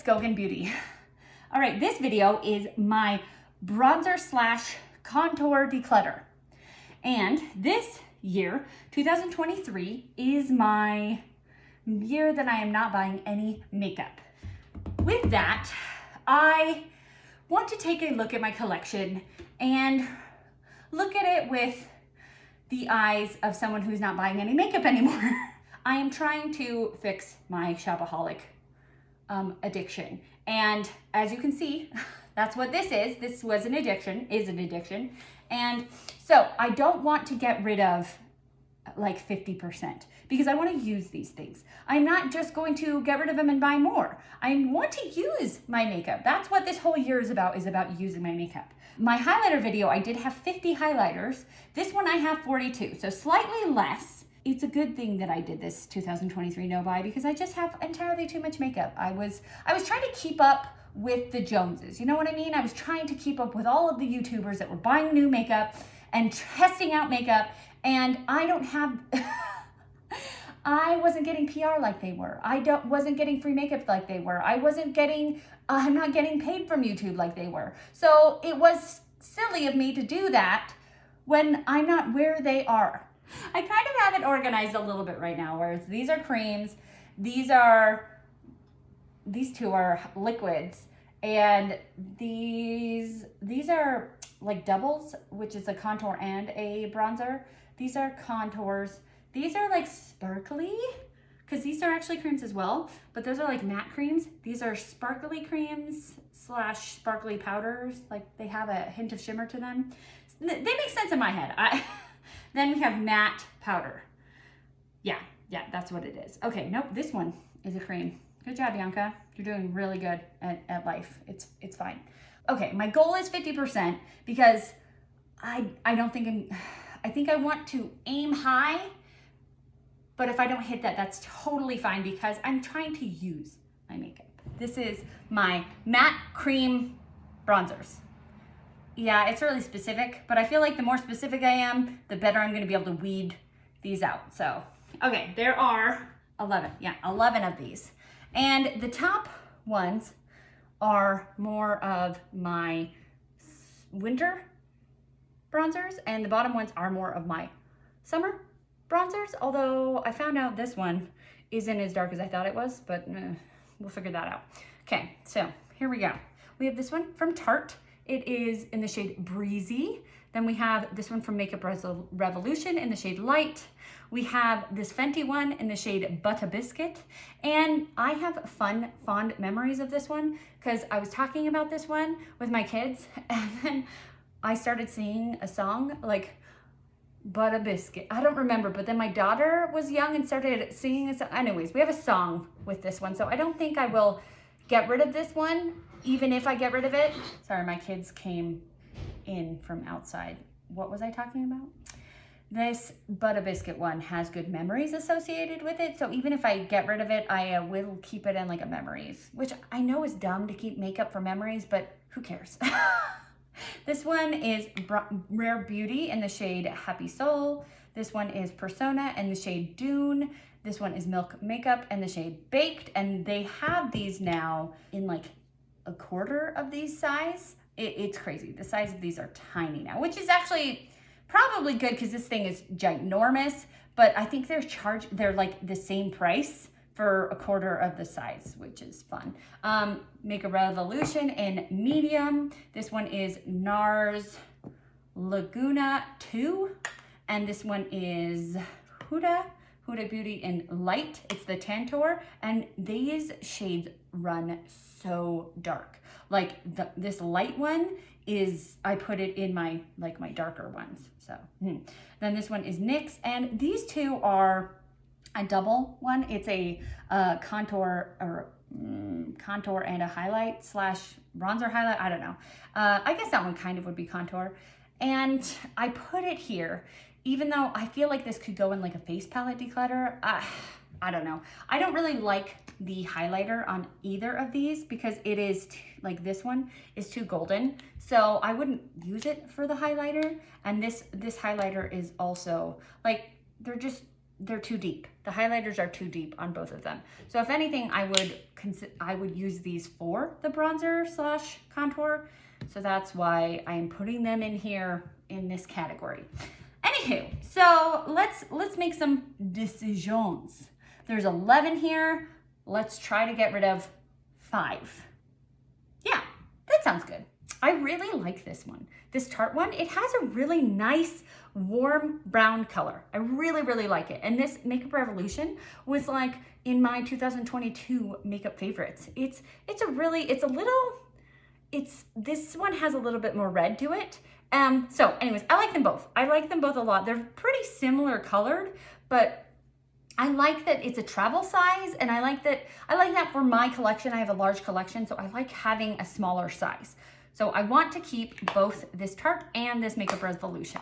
Gogan Beauty. All right, this video is my bronzer slash contour declutter. And this year, 2023, is my year that I am not buying any makeup. With that, I want to take a look at my collection and look at it with the eyes of someone who's not buying any makeup anymore. I am trying to fix my shopaholic addiction. And as you can see, that's what this is. This was an addiction, is an addiction. And so I don't want to get rid of like 50% because I want to use these things. I'm not just going to get rid of them and buy more. I want to use my makeup. That's what this whole year is about using my makeup. My highlighter video, I did have 50 highlighters. This one I have 42, so slightly less. It's a good thing that I did this 2023 no buy because I just have entirely too much makeup. I was trying to keep up with the Joneses. You know what I mean? I was trying to keep up with all of the YouTubers that were buying new makeup and testing out makeup, and I don't have, I wasn't getting PR like they were. Wasn't getting free makeup like they were. I'm not getting paid from YouTube like they were. So it was silly of me to do that when I'm not where they are. I kind of have it organized a little bit right now, where these are creams, these two are liquids, and these are like doubles, which is a contour and a bronzer. These are contours. These are like sparkly, because these are actually creams as well, but those are like matte creams. These are sparkly creams slash sparkly powders. Like they have a hint of shimmer to them. They make sense in my head. Then we have matte powder. Yeah, that's what it is. Okay, nope, this one is a cream. Good job, Bianca. You're doing really good at life. It's fine. Okay, my goal is 50% because I think I want to aim high, but if I don't hit that, that's totally fine because I'm trying to use my makeup. This is my matte cream bronzers. Yeah, it's really specific, but I feel like the more specific I am, the better I'm gonna be able to weed these out. So, okay, there are 11. Yeah, 11 of these. And the top ones are more of my winter bronzers, and the bottom ones are more of my summer bronzers, although I found out this one isn't as dark as I thought it was, but we'll figure that out. Okay, so here we go. We have this one from Tarte. It is in the shade Breezy. Then we have this one from Makeup Revolution in the shade Light. We have this Fenty one in the shade Butter Biscuit. And I have fond memories of this one because I was talking about this one with my kids, and then I started singing a song like Butter Biscuit. I don't remember, but then my daughter was young and started singing a song. Anyways, we have a song with this one, so I don't think I will get rid of this one, even if I get rid of it. Sorry, my kids came in from outside. What was I talking about? This Butter Biscuit one has good memories associated with it, so even if I get rid of it, I will keep it in like a memories, which I know is dumb to keep makeup for memories, but who cares? This one is Rare Beauty in the shade Happy Soul. This one is Persona in the shade Dune. This one is Milk Makeup in the shade Baked, and they have these now in like a quarter of these size. It's crazy. The size of these are tiny now, which is actually probably good because this thing is ginormous, but I think they're like the same price for a quarter of the size, which is fun. Makeup Revolution in medium. This one is NARS Laguna 2, and this one is Huda Beauty in Light. It's the Tantour, and these shades run so dark. Like this light one is, I put it in my darker ones. So then this one is NYX, and these two are a double one. It's a contour and a highlight slash bronzer highlight. I don't know. I guess that one kind of would be contour. And I put it here, even though I feel like this could go in like a face palette declutter. I don't know. I don't really like the highlighter on either of these because it is like this one is too golden. So I wouldn't use it for the highlighter. And this highlighter is also like, they're just they're too deep. The highlighters are too deep on both of them. So if anything, I would use these for the bronzer slash contour. So that's why I'm putting them in here in this category. Anywho, so let's make some decisions. There's 11 here. Let's try to get rid of 5. Yeah, that sounds good. I really like this one. This Tarte one, it has a really nice warm brown color. I really, really like it. And this Makeup Revolution was like in my 2022 makeup favorites. This one has a little bit more red to it. So anyways, I like them both. I like them both a lot. They're pretty similar colored, but I like that it's a travel size, and I like that for my collection. I have a large collection, so I like having a smaller size. So I want to keep both this Tarte and this Makeup Revolution.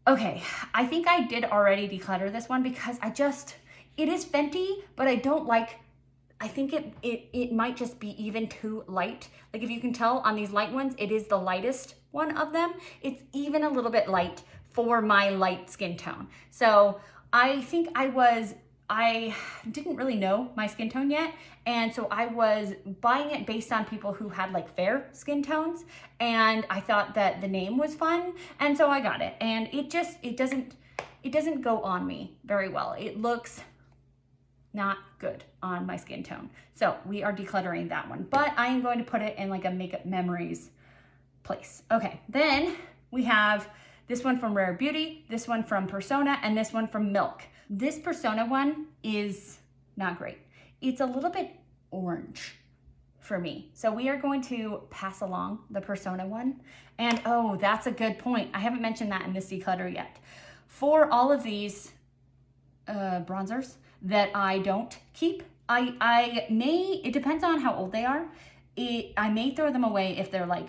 Okay, I think I did already declutter this one because it is Fenty, but I think it might just be even too light. Like if you can tell on these light ones, it is the lightest one of them. It's even a little bit light for my light skin tone. So I think I didn't really know my skin tone yet. And so I was buying it based on people who had like fair skin tones. And I thought that the name was fun. And so I got it. And it doesn't go on me very well. It looks not good on my skin tone. So we are decluttering that one, but I am going to put it in like a Makeup Memories place. Okay, then we have this one from Rare Beauty, this one from Persona, and this one from Milk. This Persona one is not great. It's a little bit orange for me. So we are going to pass along the Persona one. And oh, that's a good point. I haven't mentioned that in this declutter yet. For all of these bronzers that I don't keep, it depends on how old they are. I may throw them away if they're like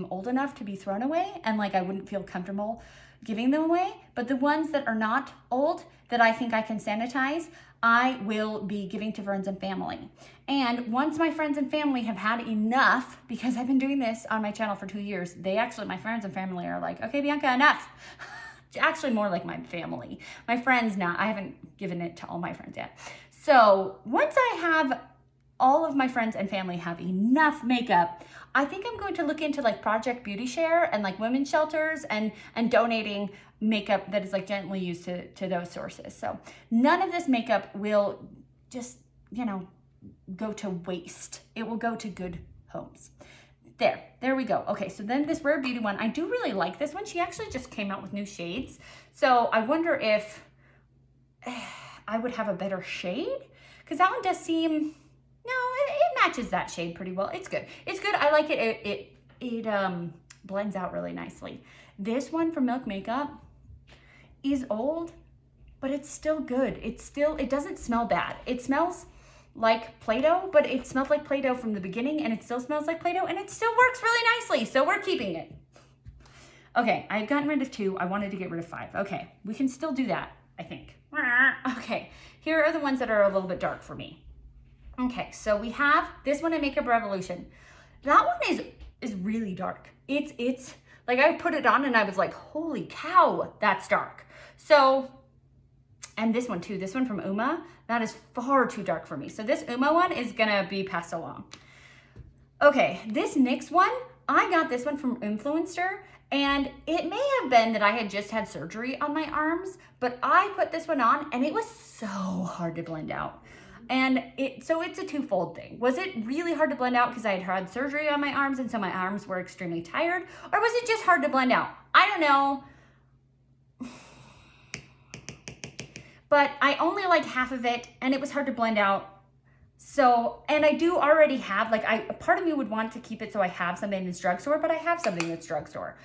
old enough to be thrown away, and like I wouldn't feel comfortable giving them away. But the ones that are not old, that I think I can sanitize, I will be giving to friends and family. And once my friends and family have had enough, because I've been doing this on my channel for 2 years, my friends and family are like, okay, Bianca, enough. Actually more like my family. My friends not. I haven't given it to all my friends yet. So once I have all of my friends and family have enough makeup, I think I'm going to look into like Project Beauty Share and like women's shelters and donating makeup that is like gently used to those sources. So none of this makeup will just, go to waste. It will go to good homes. There we go. Okay, so then this Rare Beauty one, I do really like this one. She actually just came out with new shades. So I wonder if I would have a better shade, because that one does seem, no, it matches that shade pretty well. It's good. It's good. I like it. It blends out really nicely. This one from Milk Makeup is old, but it's still good. It doesn't smell bad. It smells like Play-Doh, but it smelled like Play-Doh from the beginning, and it still smells like Play-Doh, and it still works really nicely, so we're keeping it. Okay, I've gotten rid of 2. I wanted to get rid of 5. Okay, we can still do that, I think. Okay, here are the ones that are a little bit dark for me. Okay, so we have this one in Makeup Revolution. That one is really dark. It's like I put it on and I was like, holy cow, that's dark. So, and this one too, this one from Uma, that is far too dark for me. So this Uma one is gonna be passed along. Okay, this NYX one, I got this one from Influencer, and it may have been that I had just had surgery on my arms, but I put this one on and it was so hard to blend out. And so it's a twofold thing. Was it really hard to blend out because I had had surgery on my arms and so my arms were extremely tired? Or was it just hard to blend out? I don't know. But I only like half of it and it was hard to blend out. So, and I do already have, part of me would want to keep it so I have something that's drugstore, but I have something that's drugstore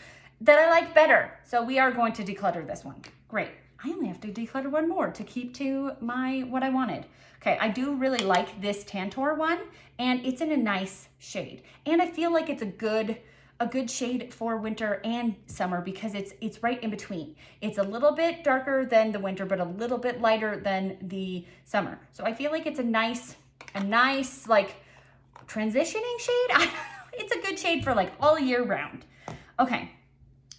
that I like better. So we are going to declutter this one. Great. I only have to declutter one more to keep to what I wanted. Okay, I do really like this Tantor one, and it's in a nice shade. And I feel like it's a good shade for winter and summer because it's right in between. It's a little bit darker than the winter, but a little bit lighter than the summer. So I feel like it's a nice like transitioning shade. I don't know. It's a good shade for like all year round. Okay,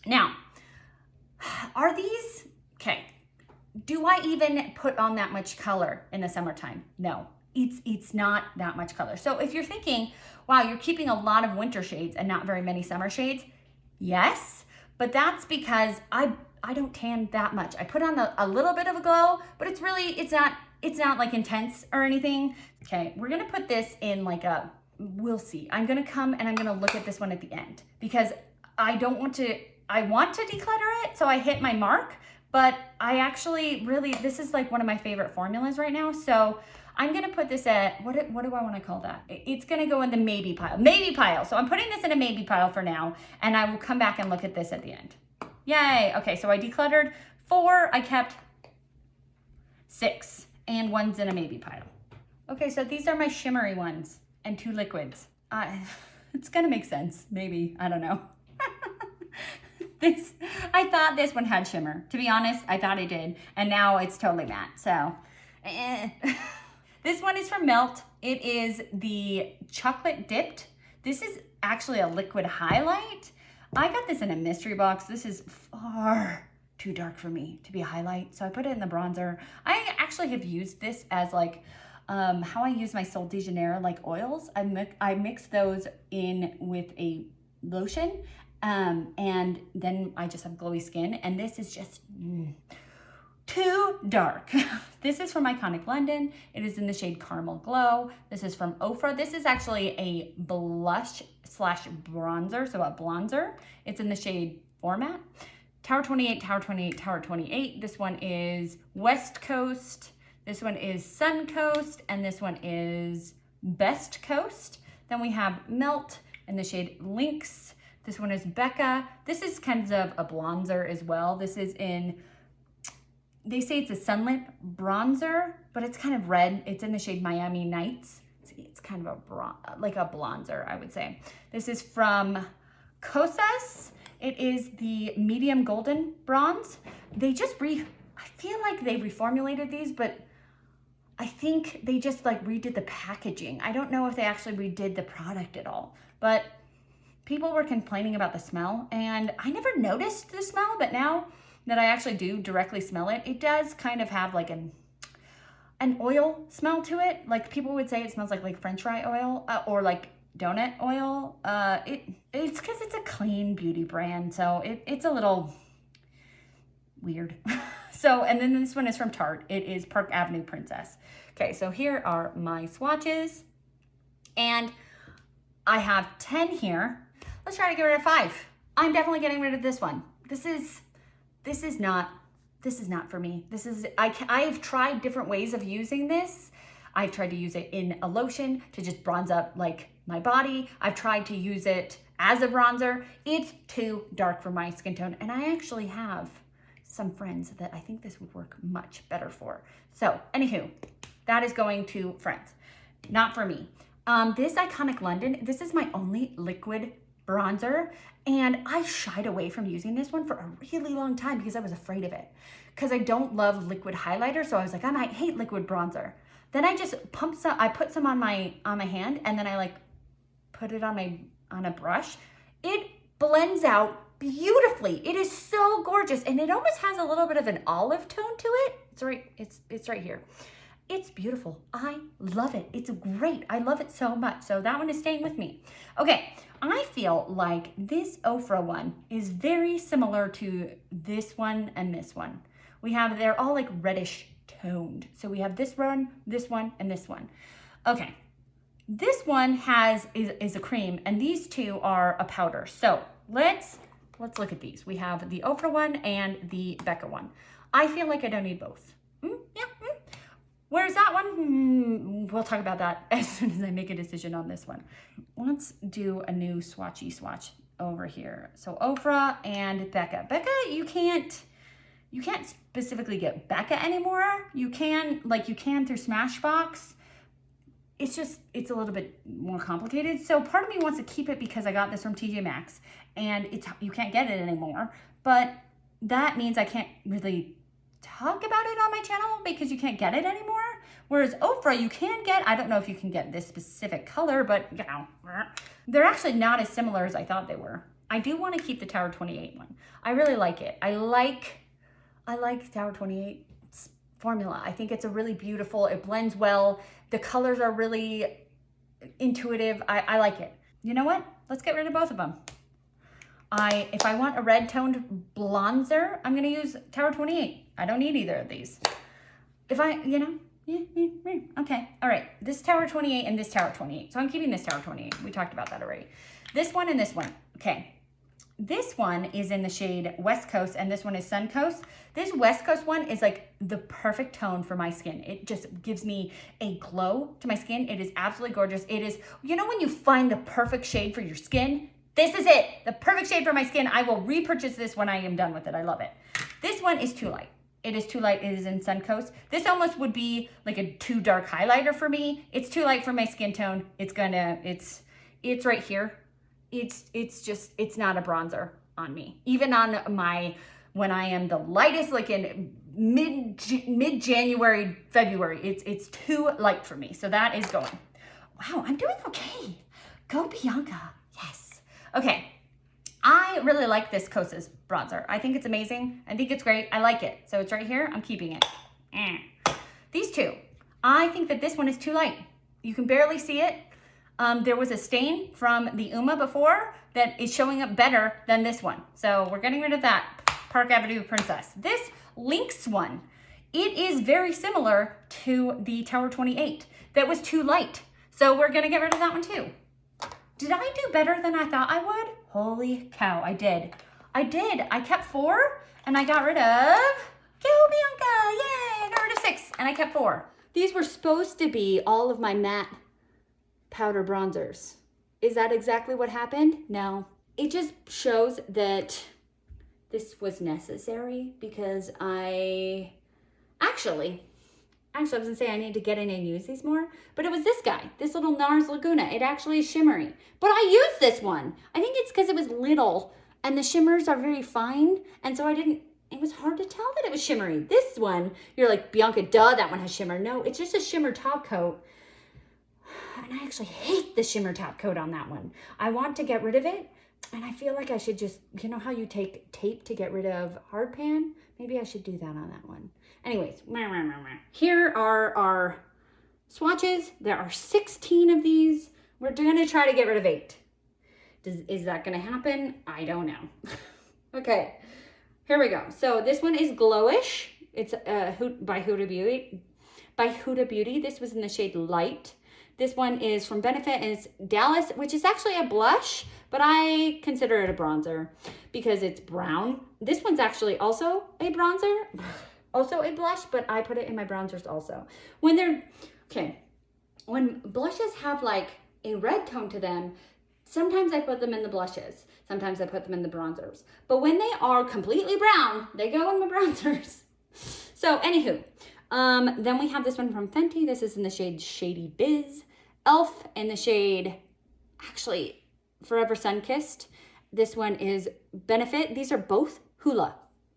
now, are these, okay, do I even put on that much color in the summertime? No, it's not that much color. So if you're thinking, wow, you're keeping a lot of winter shades and not very many summer shades, yes, but that's because I don't tan that much. I put on a little bit of a glow, but it's not like intense or anything. Okay, we're gonna put this in like we'll see. I'm gonna come and I'm gonna look at this one at the end because I want to declutter it, so I hit my mark, but I actually really, this is like one of my favorite formulas right now. So I'm gonna put this at, what do I wanna call that? It's gonna go in the maybe pile. So I'm putting this in a maybe pile for now, and I will come back and look at this at the end. Yay, okay, so I decluttered 4, I kept 6, and 1's in a maybe pile. Okay, so these are my shimmery ones and 2 liquids. It's gonna make sense, maybe, I don't know. I thought this one had shimmer. To be honest, I thought it did, and now it's totally matte, so. This one is from Melt. It is the chocolate dipped. This is actually a liquid highlight. I got this in a mystery box. This is far too dark for me to be a highlight, so I put it in the bronzer. I actually have used this as like how I use my Sol de Janeiro like oils. I mix those in with a lotion, and then I just have glowy skin, and this is just too dark. This is from Iconic London. It is in the shade Caramel Glow. This is from Ofra. This is actually a blush slash bronzer, so a bronzer. It's in the shade Format. Tower 28, Tower 28, Tower 28. This one is West Coast. This one is Sun Coast, and this one is Best Coast. Then we have Melt in the shade Links. This one is Becca. This is kind of a bronzer as well. This is in, they say it's a sunlit bronzer, but it's kind of red. It's in the shade Miami Nights. It's kind of like a bronzer, I would say. This is from Kosas. It is the medium golden bronze. They just I feel like they reformulated these, but I think they just like redid the packaging. I don't know if they actually redid the product at all, but people were complaining about the smell, and I never noticed the smell, but now that I actually do directly smell it, it does kind of have like an oil smell to it. Like people would say it smells like French fry oil or like donut oil. It's because it's a clean beauty brand, so it's a little weird. So, and then this one is from Tarte. It is Park Avenue Princess. Okay, so here are my swatches, and I have 10 here. Let's try to get rid of 5. I'm definitely getting rid of this one. This is not for me. I've tried different ways of using this. I've tried to use it in a lotion to just bronze up like my body. I've tried to use it as a bronzer. It's too dark for my skin tone, and I actually have some friends that I think this would work much better for. So, anywho, that is going to friends, not for me. This Iconic London, this is my only liquid bronzer, and I shied away from using this one for a really long time because I was afraid of it, because I don't love liquid highlighter. So I was like, I might hate liquid bronzer. Then I just I put some on my hand, and then I like put it on a brush. It blends out beautifully. It is so gorgeous, and it almost has a little bit of an olive tone to it. It's right here. It's beautiful. I love it. It's great. I love it so much. So that one is staying with me. Okay, I feel like this Ofra one is very similar to this one and this one. They're all like reddish toned. So we have this one, and this one. Okay, this one is a cream, and these two are a powder. So let's look at these. We have the Ofra one and the Becca one. I feel like I don't need both. Where's that one? We'll talk about that as soon as I make a decision on this one. Let's do a new swatch over here. So Ofra and Becca. Becca, you can't specifically get Becca anymore. You can through Smashbox. It's a little bit more complicated. So part of me wants to keep it because I got this from TJ Maxx, and you can't get it anymore. But that means I can't really talk about it on my channel because you can't get it anymore. Whereas Ofra, you can get, I don't know if you can get this specific color, but you know, they're actually not as similar as I thought they were. I do want to keep the Tower 28 one. I really like it. I like Tower 28 formula. I think it's a really beautiful, it blends well. The colors are really intuitive. I like it. You know what? Let's get rid of both of them. If I want a red toned bronzer, I'm gonna use Tower 28. I don't need either of these. If I, okay. All right, this Tower 28 and this Tower 28. So I'm keeping this Tower 28. We talked about that already. This one and this one, okay. This one is in the shade West Coast and this one is Sun Coast. This West Coast one is like the perfect tone for my skin. It just gives me a glow to my skin. It is absolutely gorgeous. It is, you know when you find the perfect shade for your skin? This is it, the perfect shade for my skin. I will repurchase this when I am done with it. I love it. This one is too light. It is too light, it is in Sun Coast. This almost would be like a too dark highlighter for me. It's too light for my skin tone. It's right here. It's not a bronzer on me. Even on when I am the lightest, like in mid-January, February, it's too light for me. So that is going. Wow, I'm doing okay. Go Bianca, yes. Okay, I really like this Kosas bronzer. I think it's amazing. I think it's great. I like it. So it's right here, I'm keeping it. These two, I think that this one is too light. You can barely see it. There was a stain from the Uma before that is showing up better than this one. So we're getting rid of that Park Avenue Princess. This Lynx one, it is very similar to the Tower 28. That was too light. So we're gonna get rid of that one too. Did I do better than I thought I would? Holy cow, I did. I kept 4 and I got rid of, go Bianca, yay, I got rid of 6 and I kept 4. These were supposed to be all of my matte powder bronzers. Is that exactly what happened? No. It just shows that this was necessary because actually, I was gonna say I need to get in and use these more, but it was this guy, this little NARS Laguna. It actually is shimmery, but I used this one. I think it's because it was little and the shimmers are very fine. And so it was hard to tell that it was shimmery. This one, you're like, Bianca, duh, that one has shimmer. No, it's just a shimmer top coat. And I actually hate the shimmer top coat on that one. I want to get rid of it. And I feel like I should just, you know how you take tape to get rid of hard pan? Maybe I should do that on that one. Anyways, here are our swatches. There are 16 of these. We're gonna try to get rid of 8. Is that gonna happen? I don't know. Okay, here we go. So this one is Glowish. It's by Huda Beauty. This was in the shade Light. This one is from Benefit and it's Dallas, which is actually a blush, but I consider it a bronzer because it's brown. This one's actually also a bronzer. Also a blush, but I put it in my bronzers also. When blushes have like a red tone to them, sometimes I put them in the blushes. Sometimes I put them in the bronzers. But when they are completely brown, they go in my bronzers. So anywho, then we have this one from Fenty. This is in the shade Shady Biz. Elf in the shade, actually, Forever Sunkissed. This one is Benefit. These are both Hoola.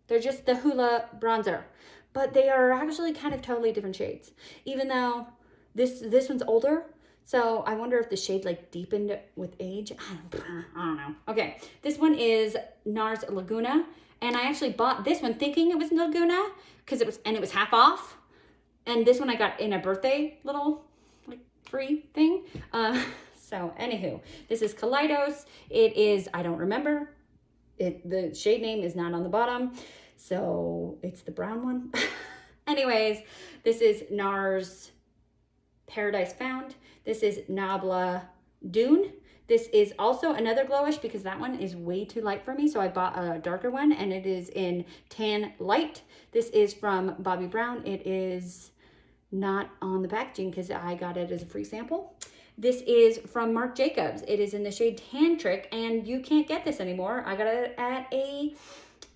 They're just the Hoola bronzer. But they are actually kind of totally different shades. Even though this one's older, so I wonder if the shade like deepened with age. I don't know. Okay, this one is NARS Laguna, and I actually bought this one thinking it was Laguna because it was half off. And this one I got in a birthday little like free thing. So anywho, this is Kaleidos. It is, I don't remember. The shade name is not on the bottom. So it's the brown one. Anyways, this is NARS Paradise Found. This is Nabla Dune. This is also another Glowish because that one is way too light for me. So I bought a darker one and it is in Tan Light. This is from Bobbi Brown. It is not on the packaging because I got it as a free sample. This is from Marc Jacobs. It is in the shade Tantric and you can't get this anymore. I got it at a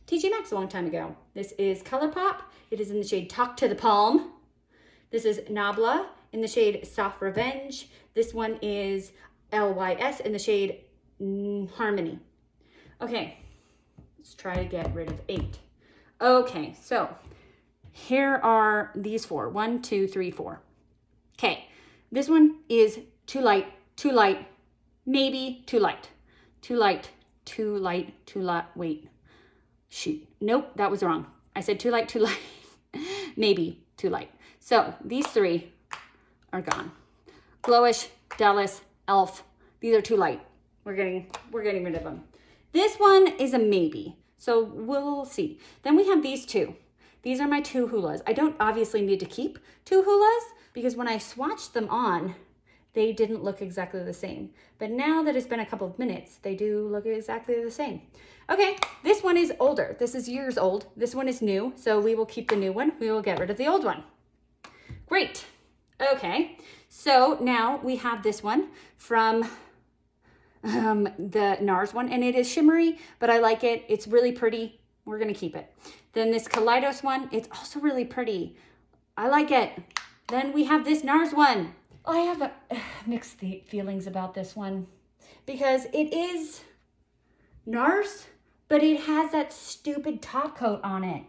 TJ Maxx a long time ago. This is ColourPop. It is in the shade Talk to the Palm. This is Nabla in the shade Soft Revenge. This one is LYS in the shade Harmony. Okay, let's try to get rid of 8. Okay, so here are these 4. 1, 2, 3, 4. Okay, this one is too light, maybe too light, wait, shoot, nope, that was wrong. I said too light, maybe, too light. So these three are gone. Glowish, Dallas, Elf. These are too light. We're getting rid of them. This one is a maybe. So we'll see. Then we have these two. These are my two hulas. I don't obviously need to keep two hulas because when I swatched them on, they didn't look exactly the same. But now that it's been a couple of minutes, they do look exactly the same. Okay, this one is older. This is years old. This one is new, so we will keep the new one. We will get rid of the old one. Great. Okay, so now we have this one from the NARS one, and it is shimmery, but I like it. It's really pretty. We're gonna keep it. Then this Kaleidos one, it's also really pretty. I like it. Then we have this NARS one. I have mixed feelings about this one because it is NARS, but it has that stupid top coat on it.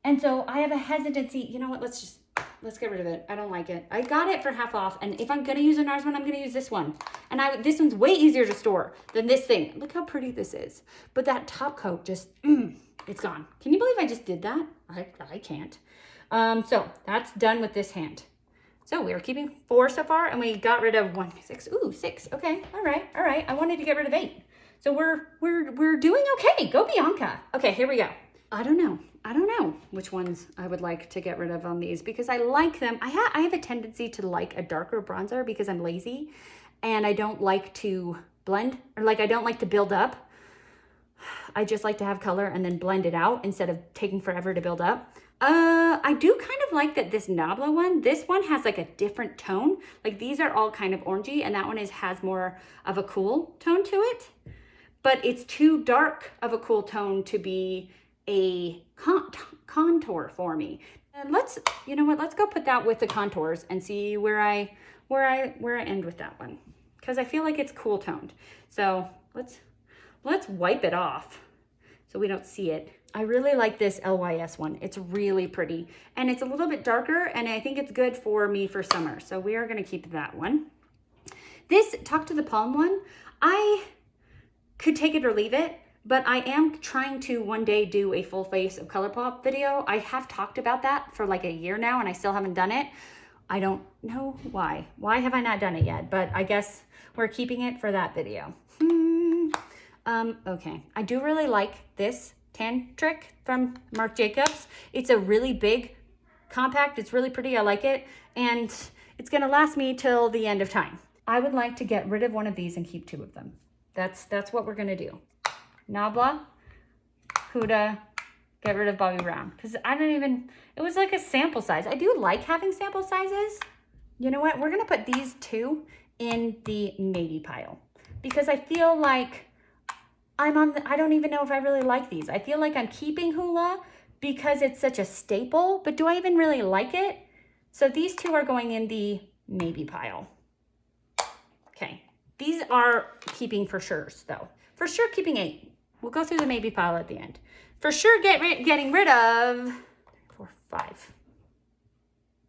And so I have a hesitancy. You know what? Let's get rid of it. I don't like it. I got it for half off. And if I'm going to use a NARS one, I'm going to use this one. And this one's way easier to store than this thing. Look how pretty this is. But that top coat just, it's gone. Can you believe I just did that? I can't. So that's done with this hand. So we were keeping 4 so far, and we got rid of 1, 6. Ooh, 6. Okay, all right. I wanted to get rid of 8. So we're doing okay. Go Bianca. Okay, here we go. I don't know which ones I would like to get rid of on these because I like them. I have a tendency to like a darker bronzer because I'm lazy, and I don't like to blend, or like I don't like to build up. I just like to have color and then blend it out instead of taking forever to build up. I do kind of like that this Nabla one, this one has like a different tone. Like these are all kind of orangey, and that one has more of a cool tone to it. But it's too dark of a cool tone to be a contour for me. And you know what, let's go put that with the contours and see where I end with that one. Because I feel like it's cool toned. So let's wipe it off so we don't see it. I really like this LYS one. It's really pretty. And it's a little bit darker, and I think it's good for me for summer. So we are gonna keep that one. This Talk to the Palm one, I could take it or leave it, but I am trying to one day do a full face of ColourPop video. I have talked about that for like a year now, and I still haven't done it. I don't know why. Why have I not done it yet? But I guess we're keeping it for that video. Okay, I do really like this tan trick from Marc Jacobs. It's a really big compact. It's really pretty. I like it. And it's going to last me till the end of time. I would like to get rid of one of these and keep 2 of them. That's what we're going to do. Nabla, Huda, get rid of Bobbi Brown. Because it was like a sample size. I do like having sample sizes. You know what? We're going to put these 2 in the maybe pile. Because I feel like I don't even know if I really like these. I feel like I'm keeping Hula because it's such a staple, but do I even really like it? So these 2 are going in the maybe pile. Okay, these are keeping for sure though. For sure keeping 8. We'll go through the maybe pile at the end. For sure getting rid of 4, 5.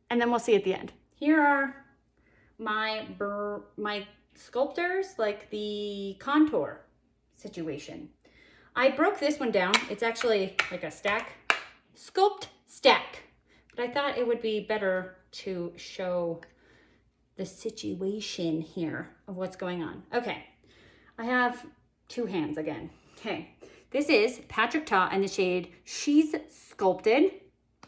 And then we'll see at the end. Here are my sculptors, like the contour situation. I broke this one down. It's actually like a sculpt stack, but I thought it would be better to show the situation here of what's going on. Okay, I have 2 hands again. Okay, this is Patrick Ta in the shade She's Sculpted.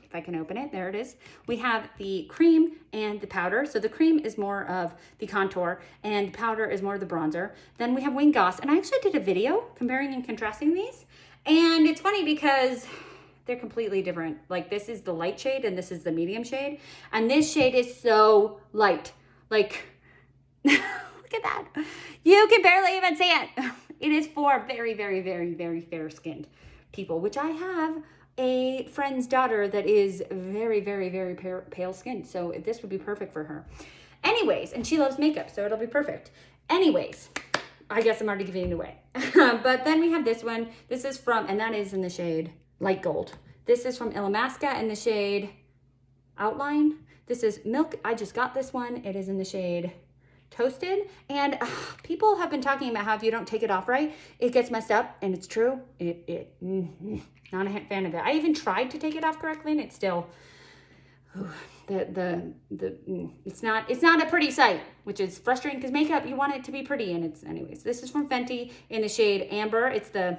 If I can open it, there it is. We have the cream and the powder. So the cream is more of the contour and the powder is more of the bronzer. Then we have Wing Goss, and I actually did a video comparing and contrasting these. And it's funny because they're completely different. Like this is the light shade and this is the medium shade. And this shade is so light. Like, look at that. You can barely even see it. It is for very, very, very, very fair-skinned people, which I have a friend's daughter that is very, very, very pale skinned. So this would be perfect for her. Anyways, and she loves makeup, so it'll be perfect. Anyways, I guess I'm already giving it away. But then we have this one. This is from, and that is in the shade Light Gold. This is from Illamasqua in the shade Outline. This is Milk. I just got this one. It is in the shade Toasted. And people have been talking about how if you don't take it off right, it gets messed up, and it's true. Not a fan of it. I even tried to take it off correctly, and it still it's not a pretty sight, which is frustrating because makeup, you want it to be pretty, and it's, anyways. This is from Fenty in the shade Amber. It's the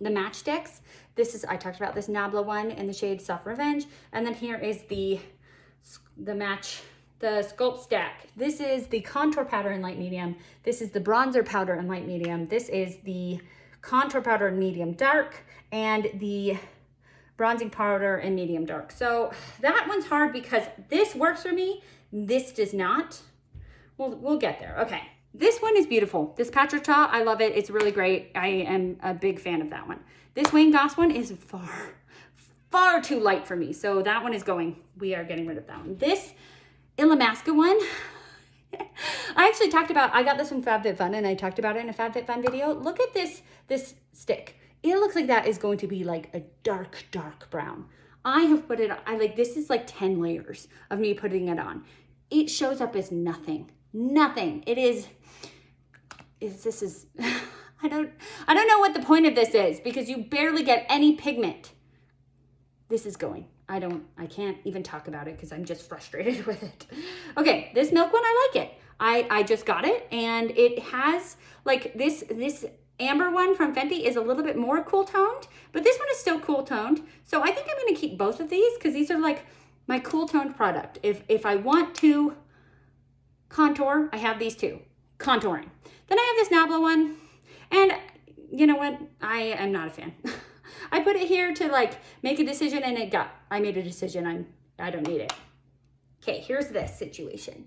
Matchsticks. This is, I talked about this Nabla one in the shade Soft Revenge. And then here is the Sculpt Stack. This is the contour powder in light medium. This is the bronzer powder in light medium. This is the contour powder in medium dark, and the bronzing powder in medium dark. So that one's hard because this works for me. This does not. We'll get there. Okay. This one is beautiful. This Patricia, I love it. It's really great. I am a big fan of that one. This Wayne Goss one is far too light for me. So that one is going. We are getting rid of that one. This Illamasqua one, I actually talked about, I got this from FabFitFun and I talked about it in a FabFitFun video. Look at this stick. It looks like that is going to be like a dark brown. I have put it on, this is like 10 layers of me putting it on. It shows up as nothing. I don't know what the point of this is, because you barely get any pigment. This is going. I can't even talk about it because I'm just frustrated with it. Okay, this milk one, I like it. I just got it, and it has like this Amber one from Fenty is a little bit more cool toned, but this one is still cool toned. So I think I'm gonna keep both of these because these are like my cool toned product. If I want to contour, I have these two, contouring. Then I have this Nabla one, and you know what? I am not a fan. I put it here to like make a decision, and I made a decision. I don't need it. Okay, here's this situation.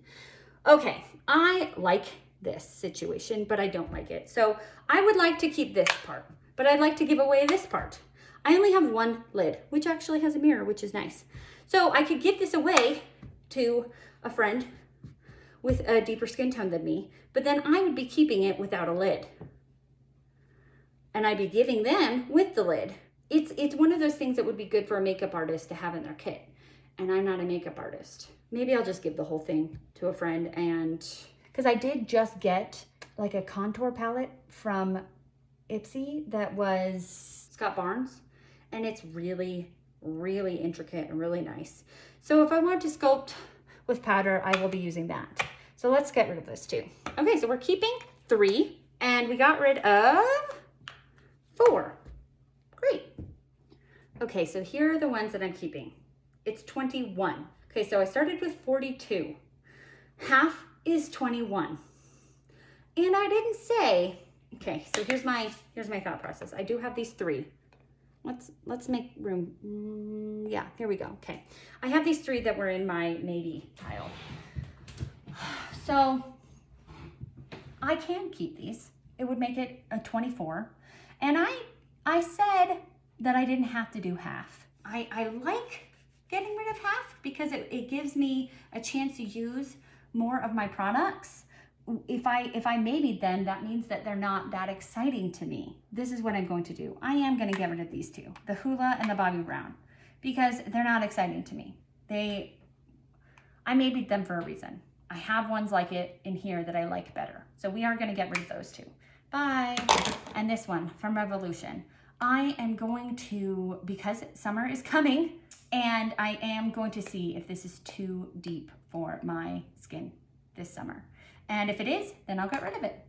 Okay, I like this situation, but I don't like it. So I would like to keep this part, but I'd like to give away this part. I only have one lid, which actually has a mirror, which is nice. So I could give this away to a friend with a deeper skin tone than me, but then I would be keeping it without a lid. And I'd be giving them with the lid. It's one of those things that would be good for a makeup artist to have in their kit. And I'm not a makeup artist. Maybe I'll just give the whole thing to a friend, and because I did just get like a contour palette from Ipsy that was Scott Barnes, and it's really, really intricate and really nice. So if I want to sculpt with powder, I will be using that. So let's get rid of this too. Okay, so we're keeping 3, and we got rid of 4. Great. Okay, so here are the ones that I'm keeping. It's 21. Okay, so I started with 42. Half is 21. And I didn't say, okay, so here's my thought process. I do have these 3. Let's make room. Yeah, here we go. Okay. I have these 3 that were in my navy pile. So I can keep these. It would make it a 24. And I said that I didn't have to do half. I like getting rid of half because it gives me a chance to use more of my products. If I maybe them, that means that they're not that exciting to me. This is what I'm going to do. I am going to get rid of these 2, the Hula and the Bobbi Brown, because they're not exciting to me. I maybe them for a reason. I have ones like it in here that I like better. So we are going to get rid of those 2. Bye. And this one from Revolution. I am going to, because summer is coming, and I am going to see if this is too deep for my skin this summer. And if it is, then I'll get rid of it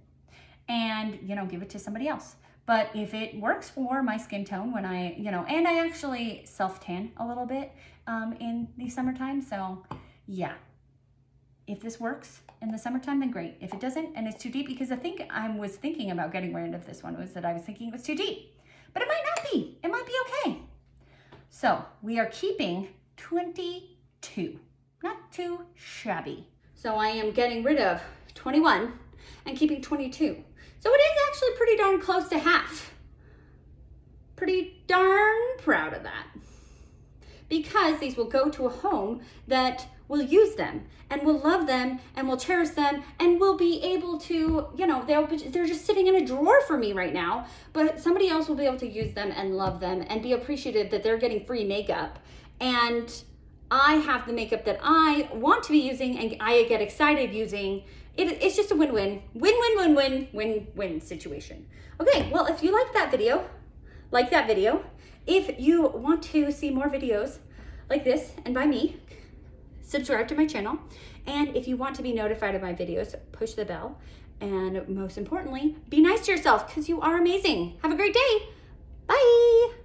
and, give it to somebody else. But if it works for my skin tone when and I actually self-tan a little bit in the summertime. So yeah, if this works in the summertime, then great. If it doesn't, and it's too deep, because I think I was thinking about getting rid of this one, was that I was thinking it was too deep, but it might not be. It might be okay. So we are keeping 22, not too shabby. So I am getting rid of 21 and keeping 22. So it is actually pretty darn close to half. Pretty darn proud of that. Because these will go to a home that will use them and will love them and will cherish them and will be able to, they're just sitting in a drawer for me right now, but somebody else will be able to use them and love them and be appreciative that they're getting free makeup. And I have the makeup that I want to be using and I get excited using. It's just a win-win, win-win situation. Okay, well, if you like that video, if you want to see more videos like this and by me. Subscribe to my channel. And if you want to be notified of my videos, push the bell. And most importantly, be nice to yourself because you are amazing. Have a great day. Bye.